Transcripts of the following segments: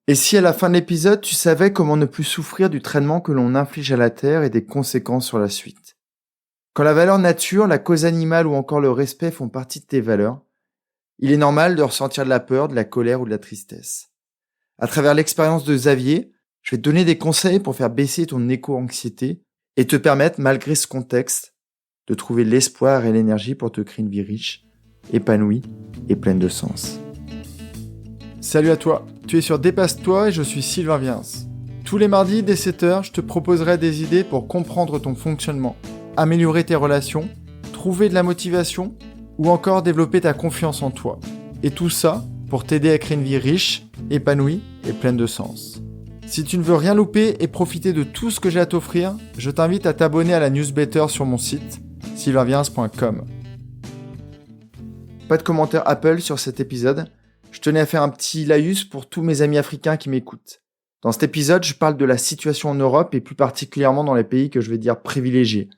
Et si à la fin de l'épisode, tu savais comment ne plus souffrir du traitement que l'on inflige à la Terre et des conséquences sur la suite? Quand la valeur nature, la cause animale ou encore le respect font partie de tes valeurs, il est normal de ressentir de la peur, de la colère ou de la tristesse. À travers l'expérience de Xavier, je vais te donner des conseils pour faire baisser ton éco-anxiété et te permettre, malgré ce contexte, de trouver l'espoir et l'énergie pour te créer une vie riche, épanouie et pleine de sens. Salut à toi, tu es sur Dépasse-toi et je suis Sylvain Viens. Tous les mardis dès 7h, je te proposerai des idées pour comprendre ton fonctionnement, améliorer tes relations, trouver de la motivation ou encore développer ta confiance en toi. Et tout ça pour t'aider à créer une vie riche, épanouie et pleine de sens. Si tu ne veux rien louper et profiter de tout ce que j'ai à t'offrir, je t'invite à t'abonner à la newsletter sur mon site, sylvainviens.com. Pas de commentaire Apple sur cet épisode. Je tenais à faire un petit laïus pour tous mes amis africains qui m'écoutent. Dans cet épisode, je parle de la situation en Europe et plus particulièrement dans les pays que je vais dire privilégiés.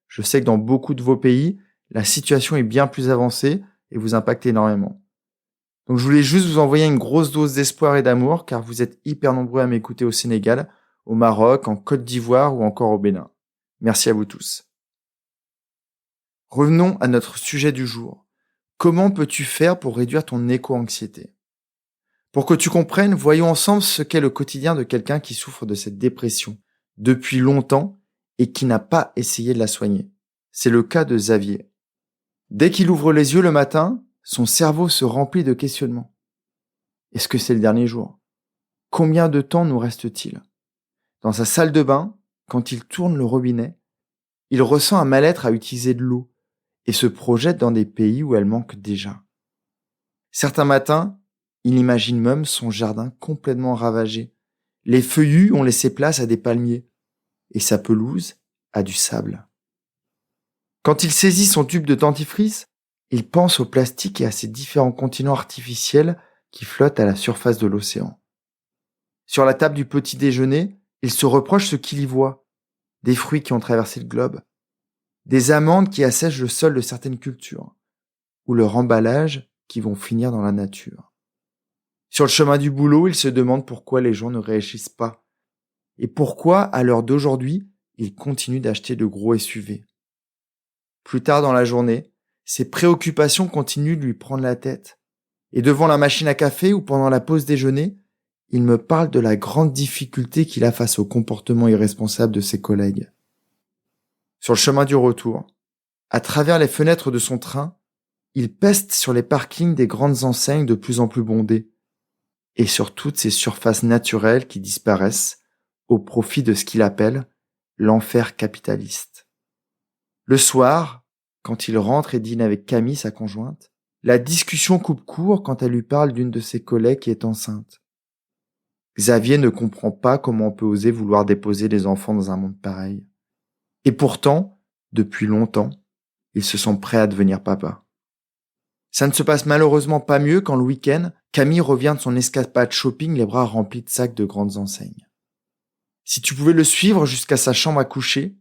Je sais que dans beaucoup de vos pays, la situation est bien plus avancée et vous impacte énormément. Donc je voulais juste vous envoyer une grosse dose d'espoir et d'amour car vous êtes hyper nombreux à m'écouter au Sénégal, au Maroc, en Côte d'Ivoire ou encore au Bénin. Merci à vous tous. Revenons à notre sujet du jour. Comment peux-tu faire pour réduire ton éco-anxiété ? Pour que tu comprennes, voyons ensemble ce qu'est le quotidien de quelqu'un qui souffre de cette dépression depuis longtemps et qui n'a pas essayé de la soigner. C'est le cas de Xavier. Dès qu'il ouvre les yeux le matin, son cerveau se remplit de questionnements. Est-ce que c'est le dernier jour ? Combien de temps nous reste-t-il ? Dans sa salle de bain, quand il tourne le robinet, il ressent un mal-être à utiliser de l'eau et se projette dans des pays où elle manque déjà. Certains matins, il imagine même son jardin complètement ravagé. Les feuillus ont laissé place à des palmiers et sa pelouse a du sable. Quand il saisit son tube de dentifrice, il pense au plastique et à ces différents continents artificiels qui flottent à la surface de l'océan. Sur la table du petit déjeuner, il se reproche ce qu'il y voit. Des fruits qui ont traversé le globe, des amandes qui assèchent le sol de certaines cultures, ou leur emballage qui vont finir dans la nature. Sur le chemin du boulot, il se demande pourquoi les gens ne réagissent pas, et pourquoi, à l'heure d'aujourd'hui, ils continuent d'acheter de gros SUV. Plus tard dans la journée, ses préoccupations continuent de lui prendre la tête, et devant la machine à café ou pendant la pause déjeuner, il me parle de la grande difficulté qu'il a face au comportement irresponsable de ses collègues. Sur le chemin du retour, à travers les fenêtres de son train, il peste sur les parkings des grandes enseignes de plus en plus bondées et sur toutes ces surfaces naturelles qui disparaissent au profit de ce qu'il appelle l'enfer capitaliste. Le soir, quand il rentre et dîne avec Camille, sa conjointe, la discussion coupe court quand elle lui parle d'une de ses collègues qui est enceinte. Xavier ne comprend pas comment on peut oser vouloir déposer des enfants dans un monde pareil. Et pourtant, depuis longtemps, il se sent prêt à devenir papa. Ça ne se passe malheureusement pas mieux quand le week-end, Camille revient de son escapade shopping les bras remplis de sacs de grandes enseignes. Si tu pouvais le suivre jusqu'à sa chambre à coucher,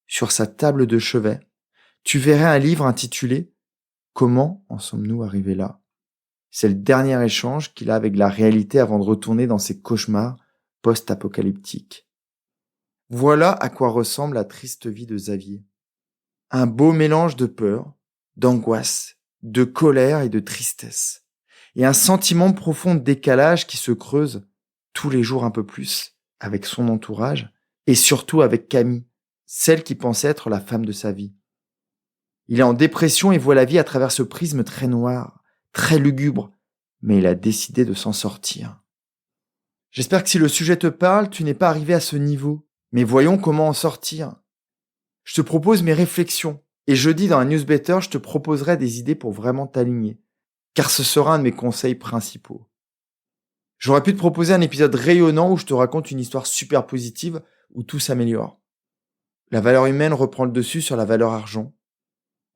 sur sa table de chevet, tu verrais un livre intitulé « Comment en sommes-nous arrivés là ?» C'est le dernier échange qu'il a avec la réalité avant de retourner dans ses cauchemars post-apocalyptiques. Voilà à quoi ressemble la triste vie de Xavier. Un beau mélange de peur, d'angoisse, de colère et de tristesse. Et un sentiment profond de décalage qui se creuse tous les jours un peu plus avec son entourage et surtout avec Camille, celle qui pensait être la femme de sa vie. Il est en dépression et voit la vie à travers ce prisme très noir, très lugubre, mais il a décidé de s'en sortir. J'espère que si le sujet te parle, tu n'es pas arrivé à ce niveau, mais voyons comment en sortir. Je te propose mes réflexions, et jeudi dans la newsletter, je te proposerai des idées pour vraiment t'aligner, car ce sera un de mes conseils principaux. J'aurais pu te proposer un épisode rayonnant où je te raconte une histoire super positive, où tout s'améliore. La valeur humaine reprend le dessus sur la valeur argent,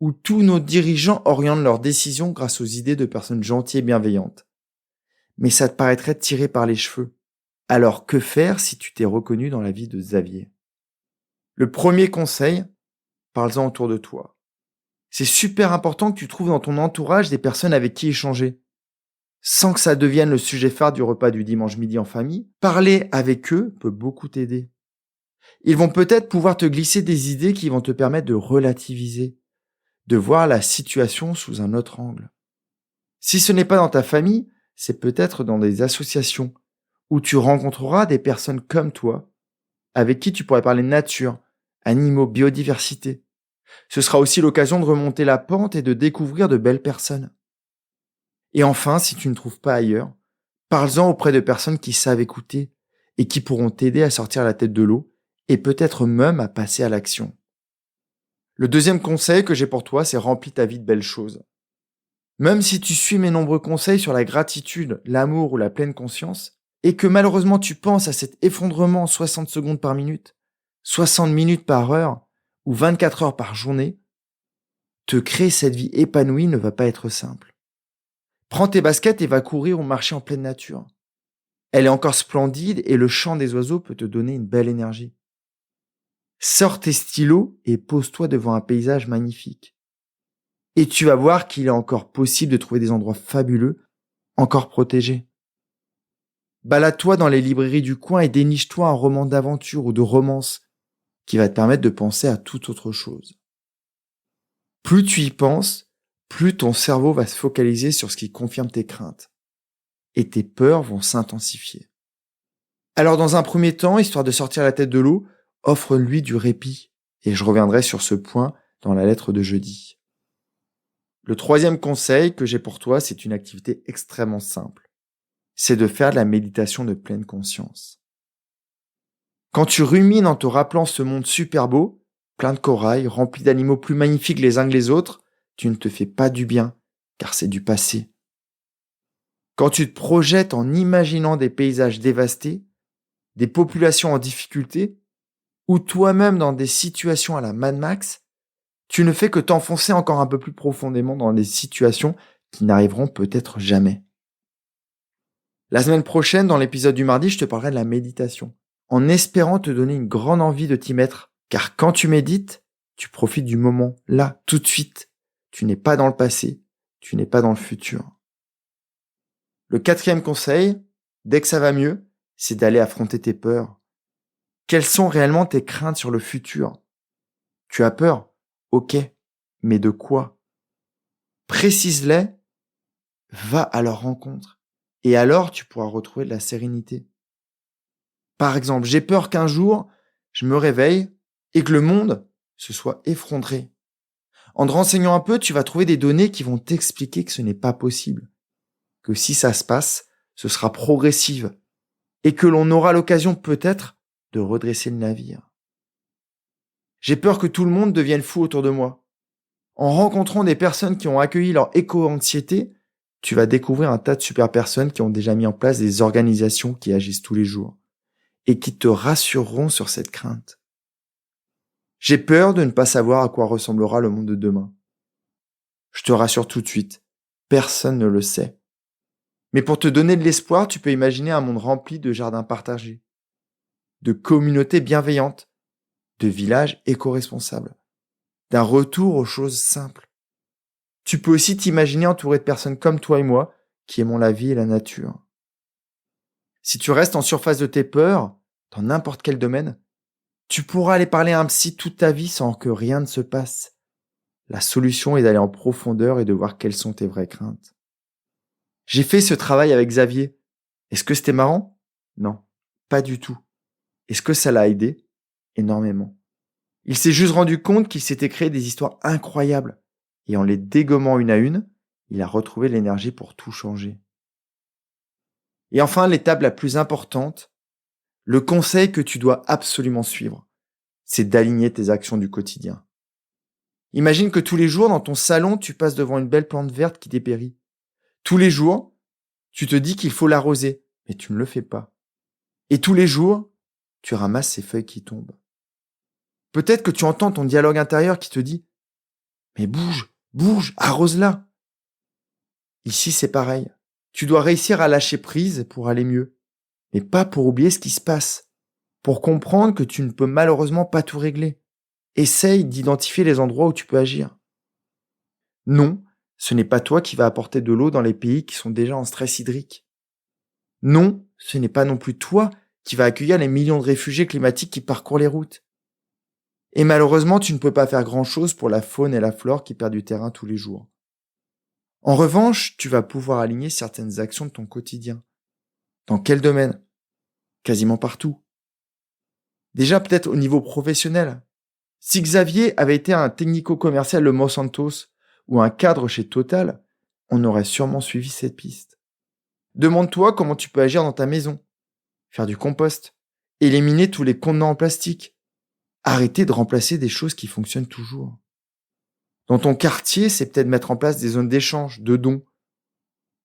où tous nos dirigeants orientent leurs décisions grâce aux idées de personnes gentilles et bienveillantes. Mais ça te paraîtrait tiré par les cheveux. Alors que faire si tu t'es reconnu dans la vie de Xavier ? Le premier conseil, parle-en autour de toi. C'est super important que tu trouves dans ton entourage des personnes avec qui échanger. sans que ça devienne le sujet phare du repas du dimanche midi en famille, parler avec eux peut beaucoup t'aider. Ils vont peut-être pouvoir te glisser des idées qui vont te permettre de relativiser, de voir la situation sous un autre angle. Si ce n'est pas dans ta famille, c'est peut-être dans des associations où tu rencontreras des personnes comme toi, avec qui tu pourrais parler nature, animaux, biodiversité. Ce sera aussi l'occasion de remonter la pente et de découvrir de belles personnes. Et enfin, si tu ne trouves pas ailleurs, parle-en auprès de personnes qui savent écouter et qui pourront t'aider à sortir la tête de l'eau et peut-être même à passer à l'action. Le deuxième conseil que j'ai pour toi, c'est remplis ta vie de belles choses. Même si tu suis mes nombreux conseils sur la gratitude, l'amour ou la pleine conscience, et que malheureusement tu penses à cet effondrement 60 secondes par minute, 60 minutes par heure ou 24 heures par journée, te créer cette vie épanouie ne va pas être simple. Prends tes baskets et va courir ou marcher en pleine nature. Elle est encore splendide et le chant des oiseaux peut te donner une belle énergie. Sors tes stylos et pose-toi devant un paysage magnifique. Et tu vas voir qu'il est encore possible de trouver des endroits fabuleux, encore protégés. Balade-toi dans les librairies du coin et déniche-toi un roman d'aventure ou de romance qui va te permettre de penser à toute autre chose. Plus tu y penses, plus ton cerveau va se focaliser sur ce qui confirme tes craintes. Et tes peurs vont s'intensifier. Alors dans un premier temps, histoire de sortir la tête de l'eau, offre-lui du répit. Et je reviendrai sur ce point dans la lettre de jeudi. Le troisième conseil que j'ai pour toi, c'est une activité extrêmement simple. C'est de faire de la méditation de pleine conscience. Quand tu rumines en te rappelant ce monde super beau, plein de corail, rempli d'animaux plus magnifiques les uns que les autres, tu ne te fais pas du bien, car c'est du passé. Quand tu te projettes en imaginant des paysages dévastés, des populations en difficulté, ou toi-même dans des situations à la Mad Max, tu ne fais que t'enfoncer encore un peu plus profondément dans des situations qui n'arriveront peut-être jamais. La semaine prochaine, dans l'épisode du mardi, je te parlerai de la méditation, en espérant te donner une grande envie de t'y mettre, car quand tu médites, tu profites du moment, là, tout de suite. Tu n'es pas dans le passé, tu n'es pas dans le futur. Le quatrième conseil, dès que ça va mieux, c'est d'aller affronter tes peurs. Quelles sont réellement tes craintes sur le futur? Tu as peur? Ok, mais de quoi? Précise-les, va à leur rencontre. Et alors, tu pourras retrouver de la sérénité. Par exemple, j'ai peur qu'un jour, je me réveille et que le monde se soit effondré. En te renseignant un peu, tu vas trouver des données qui vont t'expliquer que ce n'est pas possible. Que si ça se passe, ce sera progressif. Et que l'on aura l'occasion peut-être de redresser le navire. J'ai peur que tout le monde devienne fou autour de moi. En rencontrant des personnes qui ont accueilli leur éco-anxiété, tu vas découvrir un tas de super personnes qui ont déjà mis en place des organisations qui agissent tous les jours et qui te rassureront sur cette crainte. J'ai peur de ne pas savoir à quoi ressemblera le monde de demain. Je te rassure tout de suite, personne ne le sait. Mais pour te donner de l'espoir, tu peux imaginer un monde rempli de jardins partagés, de communautés bienveillantes, de villages éco-responsables, d'un retour aux choses simples. Tu peux aussi t'imaginer entouré de personnes comme toi et moi qui aimons la vie et la nature. Si tu restes en surface de tes peurs, dans n'importe quel domaine, tu pourras aller parler à un psy toute ta vie sans que rien ne se passe. La solution est d'aller en profondeur et de voir quelles sont tes vraies craintes. J'ai fait ce travail avec Xavier. Est-ce que c'était marrant? Non, pas du tout. Est-ce que ça l'a aidé? Énormément. Il s'est juste rendu compte qu'il s'était créé des histoires incroyables. Et en les dégommant une à une, il a retrouvé l'énergie pour tout changer. Et enfin, l'étape la plus importante, le conseil que tu dois absolument suivre, c'est d'aligner tes actions du quotidien. Imagine que tous les jours, dans ton salon, tu passes devant une belle plante verte qui dépérit. Tous les jours, tu te dis qu'il faut l'arroser, mais tu ne le fais pas. Et tous les jours, tu ramasses ces feuilles qui tombent. Peut-être que tu entends ton dialogue intérieur qui te dit « Mais bouge, bouge, arrose-la !» Ici, c'est pareil. Tu dois réussir à lâcher prise pour aller mieux, mais pas pour oublier ce qui se passe, pour comprendre que tu ne peux malheureusement pas tout régler. Essaye d'identifier les endroits où tu peux agir. Non, ce n'est pas toi qui vas apporter de l'eau dans les pays qui sont déjà en stress hydrique. Non, ce n'est pas non plus toi qui vas accueillir les millions de réfugiés climatiques qui parcourent les routes. Et malheureusement, tu ne peux pas faire grand-chose pour la faune et la flore qui perdent du terrain tous les jours. En revanche, tu vas pouvoir aligner certaines actions de ton quotidien. Dans quel domaine ? Quasiment partout. Déjà peut-être au niveau professionnel. Si Xavier avait été un technico-commercial de Monsanto ou un cadre chez Total, on aurait sûrement suivi cette piste. Demande-toi comment tu peux agir dans ta maison. Faire du compost. Éliminer tous les contenants en plastique. Arrêter de remplacer des choses qui fonctionnent toujours. Dans ton quartier, c'est peut-être mettre en place des zones d'échange, de dons.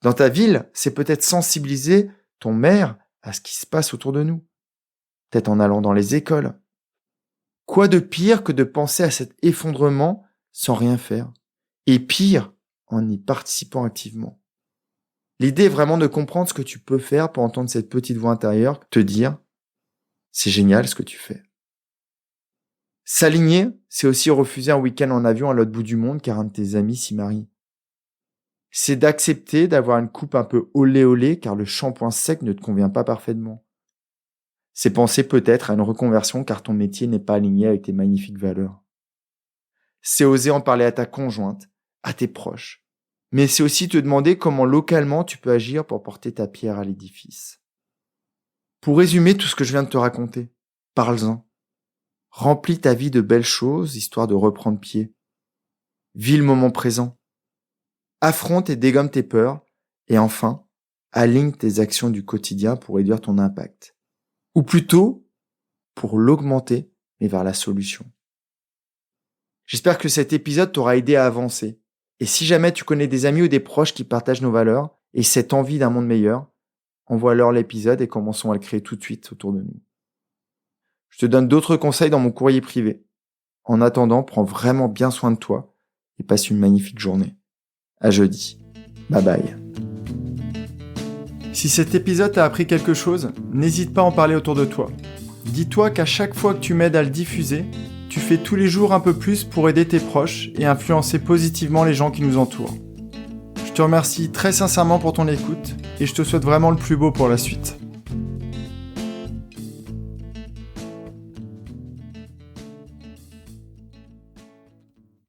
Dans ta ville, c'est peut-être sensibiliser ton maire à ce qui se passe autour de nous. Peut-être en allant dans les écoles. Quoi de pire que de penser à cet effondrement sans rien faire? Et pire, en y participant activement. L'idée est vraiment de comprendre ce que tu peux faire pour entendre cette petite voix intérieure te dire « c'est génial ce que tu fais ». S'aligner, c'est aussi refuser un week-end en avion à l'autre bout du monde car un de tes amis s'y marie. C'est d'accepter d'avoir une coupe un peu olé olé car le shampoing sec ne te convient pas parfaitement. C'est penser peut-être à une reconversion car ton métier n'est pas aligné avec tes magnifiques valeurs. C'est oser en parler à ta conjointe, à tes proches. Mais c'est aussi te demander comment localement tu peux agir pour porter ta pierre à l'édifice. Pour résumer tout ce que je viens de te raconter, parle-en. Remplis ta vie de belles choses, histoire de reprendre pied. Vis le moment présent. Affronte et dégomme tes peurs. Et enfin, aligne tes actions du quotidien pour réduire ton impact. Ou plutôt, pour l'augmenter, mais vers la solution. J'espère que cet épisode t'aura aidé à avancer. Et si jamais tu connais des amis ou des proches qui partagent nos valeurs et cette envie d'un monde meilleur, envoie-leur l'épisode et commençons à le créer tout de suite autour de nous. Je te donne d'autres conseils dans mon courrier privé. En attendant, prends vraiment bien soin de toi et passe une magnifique journée. À jeudi. Bye bye. Si cet épisode t'a appris quelque chose, n'hésite pas à en parler autour de toi. Dis-toi qu'à chaque fois que tu m'aides à le diffuser, tu fais tous les jours un peu plus pour aider tes proches et influencer positivement les gens qui nous entourent. Je te remercie très sincèrement pour ton écoute et je te souhaite vraiment le plus beau pour la suite.